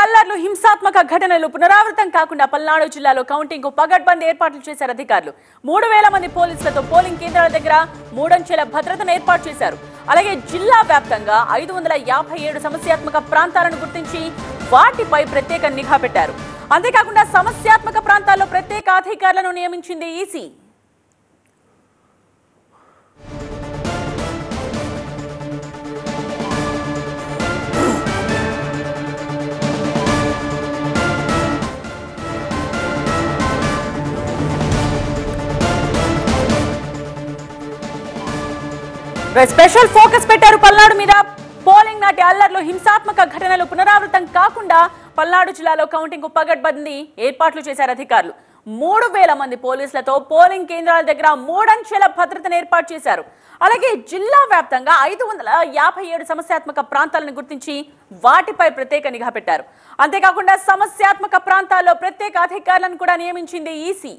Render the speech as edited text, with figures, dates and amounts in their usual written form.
అల్లర్లు హింసాత్మక ఘటనలు పునరావృతం కాకుండా పల్నాడు జిల్లాలో కౌంటింగ్ కు పగడ్బందీ ఏర్పాట్లు చేశారు అధికారులు. 3000 మంది పోలీసులతో పోలింగ్ కేంద్రాల దగ్గర మూడంచెల భద్రతను ఏర్పాటు చేశారు. అలాగే జిల్లా వ్యాప్తంగా 557 సమస్యాత్మక ప్రాంతాలను గుర్తించి వాటిపై ప్రత్యేక నిఘా పెట్టారు. అంతేకాకుండా సమస్యాత్మక ప్రాంతాల్లో ప్రత్యేక అధికారులను నియమించింది ఈసీ. స్పెషల్ ఫోకస్ పెట్టారు పల్నాడు మీద. పోలింగ్ నాటి అల్లర్లు హింసాత్మక ఘటనలు పునరావృతం కాకుండా పల్నాడు జిల్లాలో కౌంటింగ్ కు పగడ్బందీ ఏర్పాట్లు చేశారు అధికారులు. 3000 మంది పోలీసులతో పోలింగ్ కేంద్రాల దగ్గర మూడంచెల భద్రతను ఏర్పాటు చేశారు. అలాగే జిల్లా వ్యాప్తంగా 557 సమస్యాత్మక ప్రాంతాలను గుర్తించి వాటిపై ప్రత్యేక నిఘా పెట్టారు. అంతేకాకుండా సమస్యాత్మక ప్రాంతాల్లో ప్రత్యేక అధికారులను కూడా నియమించింది ఈసీ.